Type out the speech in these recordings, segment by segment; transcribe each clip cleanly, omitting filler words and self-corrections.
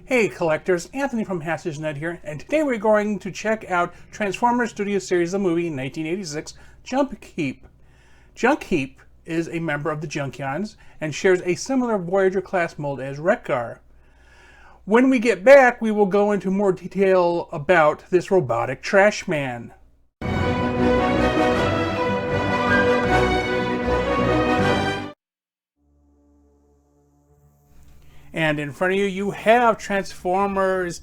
Hey collectors, Anthony from HashisNet here, and today we're going to check out Transformers Studio Series, the movie 1986, Junkheap. Junkheap is a member of the Junkions and shares a similar Voyager Class mold as Wreck-Gar. When we get back, we will go into more detail about this robotic trash man. And in front of you, you have Transformers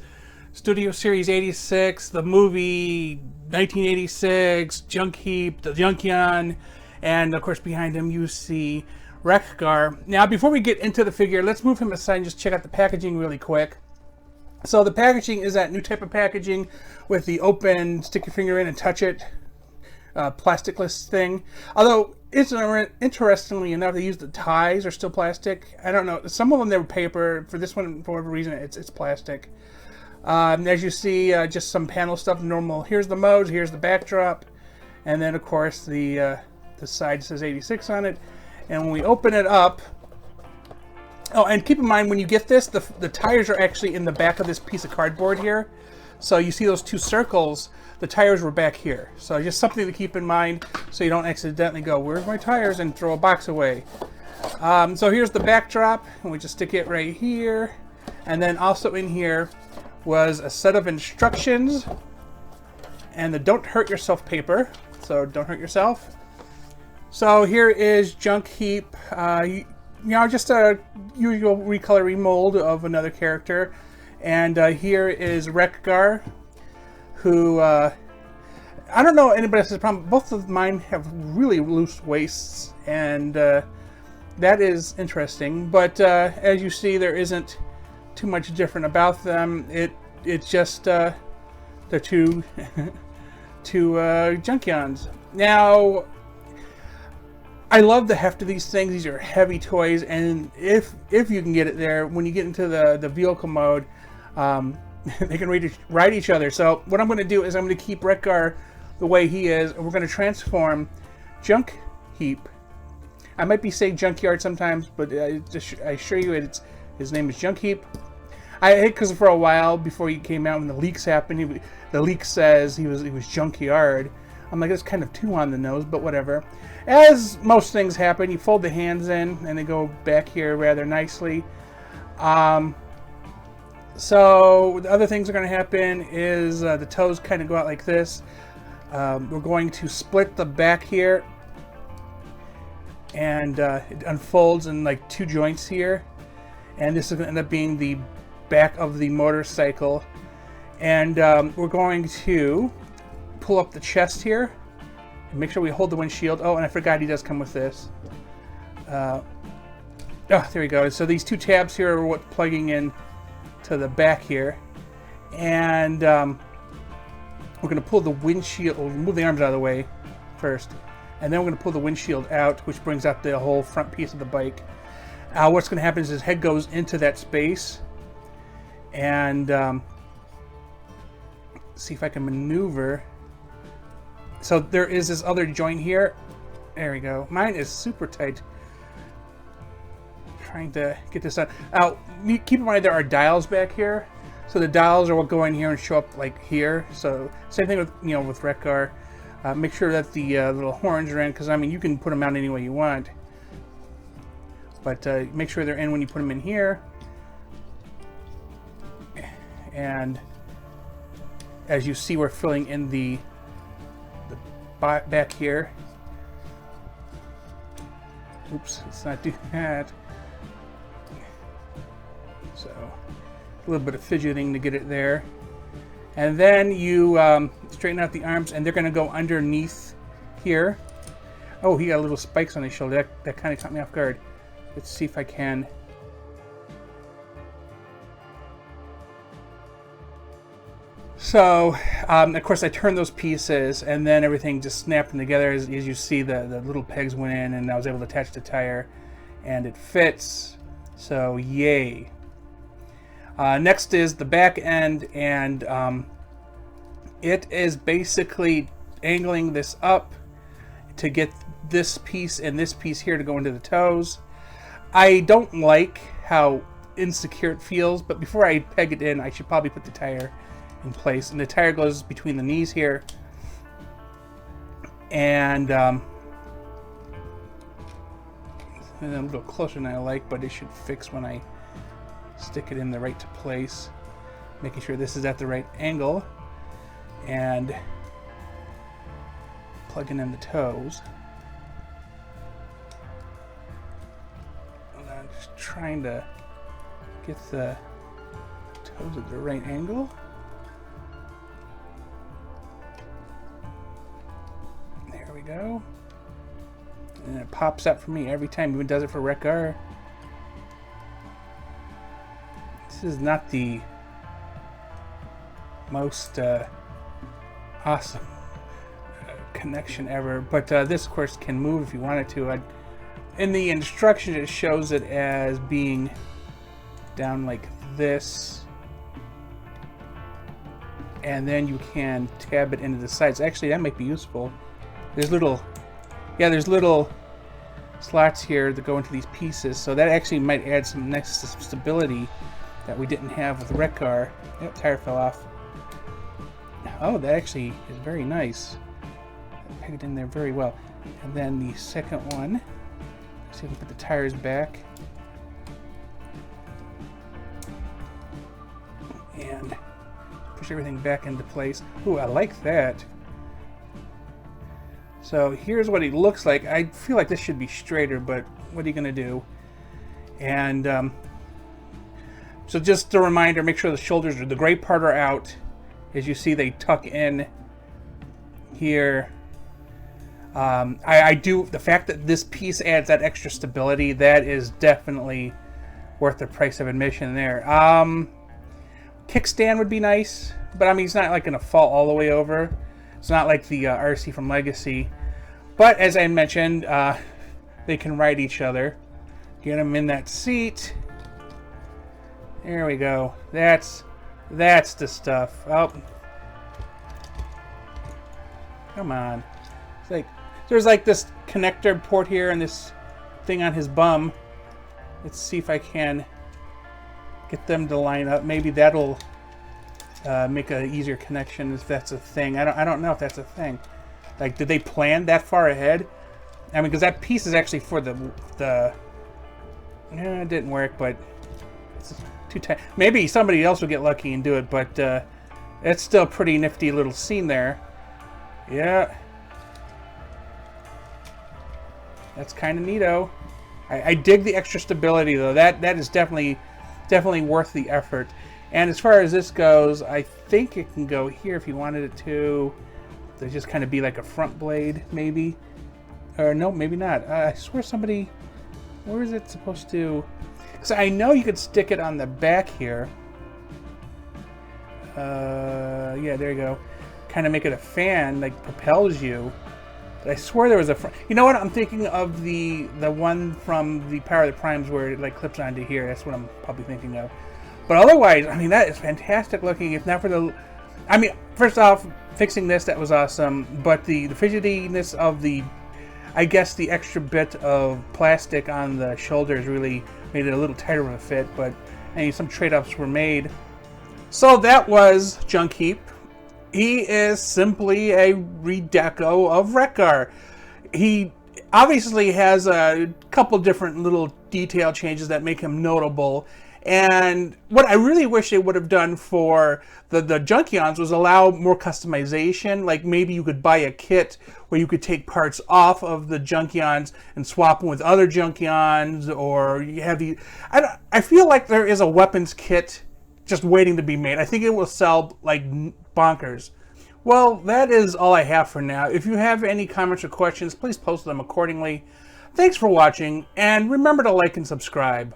Studio Series 86, the movie 1986, Junkheap, the Junkion, and of course behind him you see Wreck-Gar. Now before we get into the figure, let's move him aside and just check out the packaging really quick. So the packaging is that new type of packaging with the open, stick your finger in and touch it, plasticless thing. Although, interestingly enough, they use the ties are still plastic. I don't know. Some of them they were paper. For this one, for whatever reason, it's plastic. As you see, just some panel stuff. Normal. Here's the modes. Here's the backdrop, and then of course the side says 86 on it. And when we open it up, oh, and keep in mind when you get this, the tires are actually in the back of this piece of cardboard here. So you see those two circles, the tires were back here. So just something to keep in mind so you don't accidentally go, where's my tires, and throw a box away. So here's the backdrop, and we just stick it right here. And then also in here was a set of instructions and the don't hurt yourself paper. So don't hurt yourself. So here is Junkheap, just a usual recolor remold of another character. And here is Wreck-Gar, who, I don't know anybody else's problem. Both of mine have really loose waists, and that is interesting. But as you see, there isn't too much different about them. It's just they're two Junkions. Now, I love the heft of these things. These are heavy toys, and if you can get it there, when you get into the vehicle mode, they can ride each other. So what I'm going to do is I'm going to keep Wreck-Gar the way he is, and we're going to transform Junkheap. I might be saying Junkyard sometimes, but I assure you his name is Junkheap. Because for a while before he came out, when the leaks happened, the leak says he was Junkyard. I'm like, that's kind of too on the nose, but whatever. As most things happen, you fold the hands in, and they go back here rather nicely. So the other things that are going to happen is the toes kind of go out like this. We're going to split the back here, and it unfolds in like two joints here. And this is going to end up being the back of the motorcycle. And we're going to pull up the chest here and make sure we hold the windshield. Oh, and I forgot he does come with this. Oh, there we go. So these two tabs here are what's plugging in to the back here, and we're going to pull the windshield. We'll move the arms out of the way first, and then we're going to pull the windshield out, which brings out the whole front piece of the bike. What's going to happen is his head goes into that space, and see if I can maneuver. So there is this other joint here. There we go. Mine is super tight. Trying to get this out. Now, keep in mind there are dials back here. So the dials are what go in here and show up like here. So same thing with with Wreck-Gar. Make sure that the little horns are in, because I mean you can put them out any way you want. But make sure they're in when you put them in here. And as you see, we're filling in the back here. Oops, let's not do that. So a little bit of fidgeting to get it there, and then you straighten out the arms, and they're going to go underneath here. Oh, he got little spikes on his shoulder. That kind of caught me off guard. Let's see if I can. So of course I turned those pieces, and then everything just snapped them together. As you see, the little pegs went in, and I was able to attach the tire, and it fits. So yay. Next is the back end, and it is basically angling this up to get this piece and this piece here to go into the toes. I don't like how insecure it feels. But before I peg it in, I should probably put the tire in place. And the tire goes between the knees here. And a little closer than I like, but it should fix when I stick it in the right place. Making sure this is at the right angle. And plugging in the toes. And I'm just trying to get the toes at the right angle. There we go. And it pops up for me every time. Even does it for Wreck-Gar. This is not the most awesome connection ever, but this of course can move if you want it to. In the instructions it shows it as being down like this, and then you can tab it into the sides. Actually, that might be useful. There's little slots here that go into these pieces, so that actually might add some nice stability that we didn't have with Wreck-Gar. Yep, tire fell off. Oh, that actually is very nice. Pegged in there very well. And then the second one, let's see if we put the tires back. And push everything back into place. Ooh, I like that. So here's what he looks like. I feel like this should be straighter, but what are you going to do? And so just a reminder, make sure the shoulders or the gray part are out. As you see, they tuck in here. I do, the fact that this piece adds that extra stability, that is definitely worth the price of admission there. Kickstand would be nice, but I mean, it's not like going to fall all the way over. It's not like the RC from Legacy. But as I mentioned, they can ride each other. Get them in that seat. There we go. That's the stuff. Oh, come on. It's like there's like this connector port here and this thing on his bum. Let's see if I can get them to line up. Maybe that'll make an easier connection if that's a thing. I don't know if that's a thing. Like, did they plan that far ahead? I mean, because that piece is actually for the. Yeah, it didn't work, but it's too tight. Maybe somebody else will get lucky and do it, but it's still a pretty nifty little scene there. Yeah. That's kind of neato. I dig the extra stability, though. That is definitely worth the effort. And as far as this goes, I think it can go here if you wanted it to. To just kind of be like a front blade, maybe. Or no, maybe not. I swear somebody... Where is it supposed to... Because I know you could stick it on the back here. Yeah, there you go. Kind of make it a fan, like propels you. But I swear there was a front... You know what? I'm thinking of the one from the Power of the Primes where it like clips onto here. That's what I'm probably thinking of. But otherwise, I mean, that is fantastic looking. If not for the... I mean, first off, fixing this, that was awesome. But the fidgetiness of the... I guess the extra bit of plastic on the shoulders really made it a little tighter of a fit. But I mean, some trade-offs were made. So that was Junkiep. He is simply a redeco of Wreck-Gar. He obviously has a couple different little detail changes that make him notable. And what I really wish they would have done for the Junkions was allow more customization. Like maybe you could buy a kit where you could take parts off of the Junkions and swap them with other Junkions, or you have the... I feel like there is a weapons kit just waiting to be made. I think it will sell like bonkers. Well, that is all I have for now. If you have any comments or questions, please post them accordingly. Thanks for watching, and remember to like and subscribe.